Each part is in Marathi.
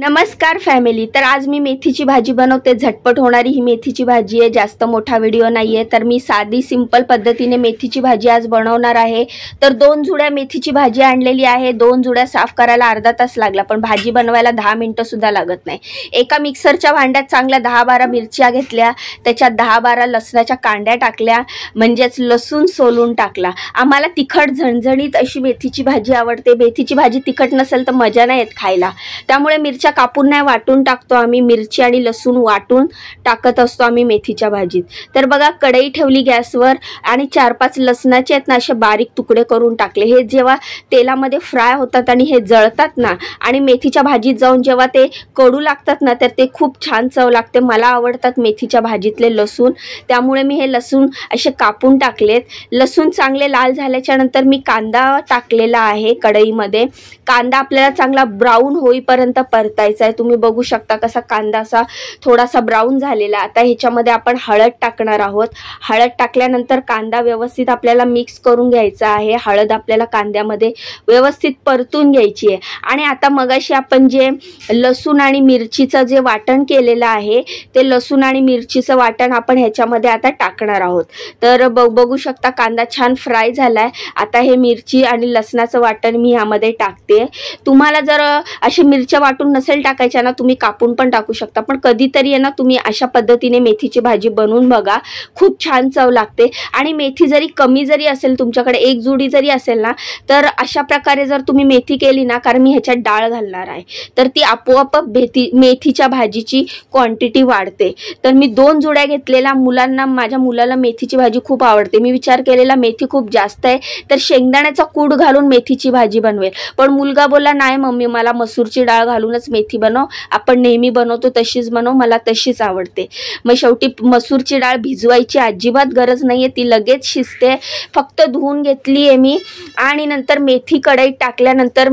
नमस्कार फॅमिली। तर आज मी मेथीची भाजी बनवते। झटपट होणारी ही मेथीची भाजी आहे। जास्त मोठा व्हिडिओ नाहीये, तर मी साधी सिंपल पद्धतीने मेथीची भाजी आज बनवणार आहे। तर 2 जुड्या मेथीची भाजी आणलेली आहे। 2 जुड्या साफ करायला अर्धा तास लागला, पण भाजी बनवायला 10 मिनिटं सुद्धा लागत नाही। एका मिक्सरच्या भांड्यात चांगल्या 10-12 मिरच्या घेतल्या, त्याच्यात 10-12 लसणाच्या कांड्या टाकल्या, म्हणजेच लसूण सोलून टाकला। आम्हाला तिखट झणझणीत अशी मेथीची भाजी आवडते। मेथीची भाजी तिखट नसेल तर मजा नाही येत खायला, त्यामुळे मिरच्या कापून नाही वाटून टाकतो आम्ही। मिरची आणि लसूण वाटून टाकत असतो आम्ही मेथीच्या भाजीत। तर बघा, कढई ठेवली गॅसवर आणि 4-5 लसणाचे आहेत ना असे बारीक तुकडे करून टाकले। हे जेव्हा तेलामध्ये फ्राय होतात आणि हे जळतात ना, आणि मेथीच्या भाजीत जाऊन जेव्हा ते कडू लागतात ना, तर ते खूप छान चव लागते। मला आवडतात मेथीच्या भाजीतले लसूण, त्यामुळे मी हे लसूण असे कापून टाकलेत। लसूण चांगले लाल झाल्याच्या नंतर मी कांदा टाकलेला आहे कढईमध्ये। कांदा आपल्याला चांगला ब्राऊन होईपर्यंत परतायचा आहे। तुम्ही बघू शकता कसा कांदा असा थोडासा ब्राऊन झालेला। आता ह्याच्यामध्ये आपण हळद टाकणार आहोत। हळद टाकल्यानंतर कांदा व्यवस्थित आपल्याला मिक्स करून घ्यायचा आहे। हळद आपल्याला कांद्यामध्ये व्यवस्थित परतून घ्यायची आहे। आणि आता मगाशी आपण जे लसूण आणि मिरचीचं जे वाटण केलेलं आहे, ते लसूण आणि मिरचीचं वाटण आपण ह्याच्यामध्ये आता टाकणार आहोत। तर बघू शकता कांदा छान फ्राय झालाय। आता हे मिरची आणि लसणाचं वाटण मी ह्यामध्ये टाकते। तुम्हाला जर अशी मिरच्या वाटून नसेल टाकायच्या ना, तुम्ही कापून पण टाकू शकता, पण कधीतरी आहे ना तुम्ही अशा पद्धतीने मेथीची भाजी बनवून बघा, खूप छान चव लागते। आणि मेथी जरी कमी जरी असेल तुमच्याकडे, 1 जुडी जरी असेल ना, तर अशा प्रकारे जर तुम्ही मेथी केली ना, कारण मी ह्याच्यात डाळ घालणार आहे, तर ती आपोआप मेथीच्या भाजीची क्वांटिटी वाढते। तर मी 2 जुड्या घेतलेल्या। माझ्या मुलाला मेथीची भाजी खूप आवडते। मी विचार केलेला मेथी खूप जास्त आहे तर शेंगदाण्याचा कूट घालून मेथीची भाजी बनवेल, पण मुलगा बोलला नाही मम्मी, मला मसूरची डाळ घालूनच मेथी बनव, आपण नेहमी बनवतो तशीच बनव, मला तशीच आवडते। मग शेवटी मसूरची डाळ भिजवायची अजिबात गरज नाहीये, ती लगेच शिजते। फक्त धुवून घेतली आहे मी, आणि नंतर मेथी कढईत टाकल्यानंतर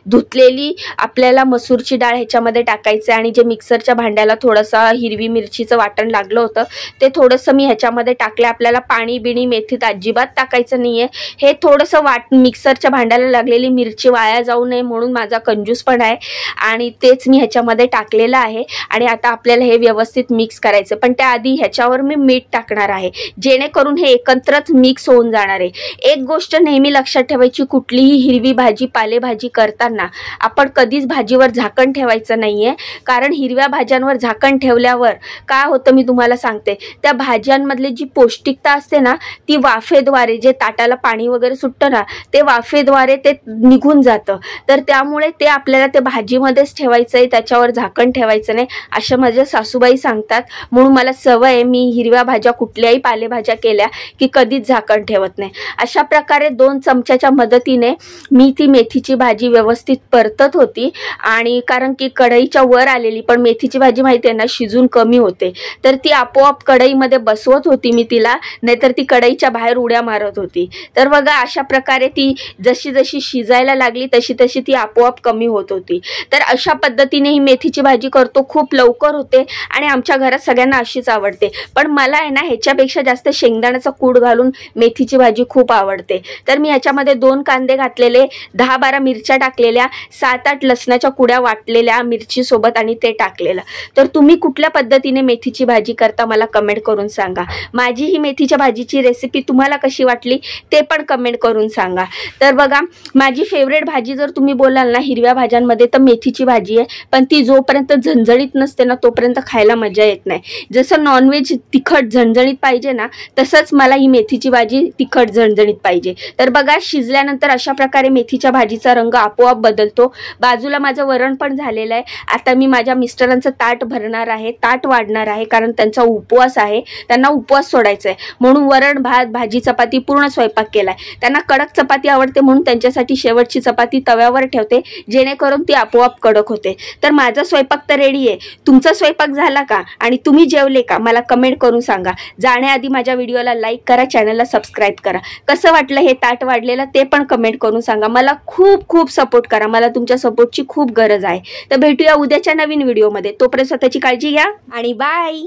धुतलेली आपल्याला मसूरची डाळ ह्याच्यामध्ये टाकायचं। आणि जे मिक्सरच्या भांड्याला थोडंसं हिरवी मिरचीचं वाटण लागलं होतं, ते थोडंसं मी ह्याच्यामध्ये टाकलं। आपल्याला पाणी बिणी मेथीत अजिबात टाकायचं नाहीये। हे थोडंसं मिक्सरच्या भांड्याला लागलेली मिरची वाया जाऊ नये म्हणून माझा कंजूस पण आहे, आणि तेच मी ह्याच्यामध्ये टाकलेलं आहे। आणि आता आपल्याला हे व्यवस्थित मिक्स करायचं, पण त्याआधी ह्याच्यावर मी मीठ टाकणार आहे, जेणेकरून हे एकत्रच मिक्स होऊन जाणार आहे। एक गोष्ट नेहमी लक्षात ठेवायची, कुठलीही हिरवी भाजी पालेभाजी करताना आपण कधीच भाजीवर झाकण ठेवायचं नाहीये, कारण हिरव्या भाज्यांवर झाकण ठेवल्यावर काय होतं मी तुम्हाला सांगते, त्या भाज्यांमधली जी पौष्टिकता असते ना, ती वाफेद्वारे, जे ताटाला पाणी वगैरे सुटतं ना, ते वाफेद्वारे ते निघून जातं। तर त्यामुळे ते आपल्याला ते भाजीमध्येच ठेवायचं आहे, त्याच्यावर झाकण ठेवायचं नाही, असं माझ्या सासूबाई सांगतात। म्हणून मला सवय आहे, मी हिरव्या भाज्या कुठल्याही पालेभाज्या केल्या की कधीच झाकण ठेवत नाही। अशा प्रकारे 2 चमच्याच्या मदतीने मी ती मेथीची भाजी व्यवस्थित परतत होती, आणि कारण की कढईच्या वर आलेली, पण मेथीची भाजी माहिती आहे ना शिजून कमी होते, तर ती आपोआप कढईमध्ये बसवत होती मी तिला, नाहीतर ती कढईच्या बाहेर उड्या मारत होती। तर बघा, अशा प्रकारे ती जशी जशी शिजायला लागली तशी तशी ती आपोआप कमी होत होती। तर अशा पद्धतीने ही मेथीची भाजी करतो, खूप लवकर होते आणि आमच्या घरात सगळ्यांना अशीच आवडते। पण मला आहे ना ह्याच्यापेक्षा जास्त शेंगदाण्याचा कूट घालून मेथीची भाजी खूप आवडते। तर मी ह्याच्यामध्ये 2 कांदे घातलेले, 10-12 मिरच्या टाकलेल्या, 7-8 लसणाच्या कुड्या वाटलेल्या मिरची सोबत, आणि ते टाकलेलं। तर तुम्ही कुठल्या पद्धतीने मेथीची भाजी करता मला कमेंट करून सांगा। माझी ही मेथीच्या भाजीची रेसिपी तुम्हाला कशी वाटली ते पण कमेंट करून सांगा। तर बघा, माझी फेवरेट भाजी जर तुम्ही बोलाल ना हिरव्या भाज्यांमध्ये, तर मेथीची भाजी आहे, पण ती जोपर्यंत झणझणीत नसते ना तोपर्यंत खायला मजा येत नाही। जसं नॉनव्हेज तिखट झणझणीत पाहिजे ना, तसंच मला ही मेथीची भाजी तिखट झणझणीत पाहिजे। तर बघा, शिजल्यानंतर अशा प्रकारे मेथीच्या भाजीचा रंग आपोआप बदलतो। बाजूला माझं वरण पण झालेलं आहे। आता मी माझ्या मिस्टरांचं ताट भरणार आहे, ताट वाढणार आहे, कारण त्यांचा उपवास आहे, त्यांना उपवास सोडायचा आहे। म्हणून वरण भात भाजी चपाती पूर्ण स्वयंपाक केलाय। त्यांना कडक चपाती आवडते, म्हणून त्यांच्यासाठी शेवटची चपाती तव्यावर ठेवते, जेणेकरून ती आपोआप कडक होते। तर माझा स्वयंपाक तर रेडी आहे, तुमचा स्वयंपाक झाला का आणि तुम्ही जेवले का मला कमेंट करून सांगा। जाण्याआधी माझ्या व्हिडिओला लाईक करा, चॅनलला सबस्क्राईब करा। कसं वाटलं हे ताट वाढलेलं ते पण कमेंट करून सांगा। मला खूप खूप सपोर्ट करा, मला तुमच्या सपोर्टची खूप गरज आहे। तर भेटूया उद्याच्या नवीन व्हिडिओमध्ये, तोपर्यंत स्वतःची काळजी घ्या आणि बाय।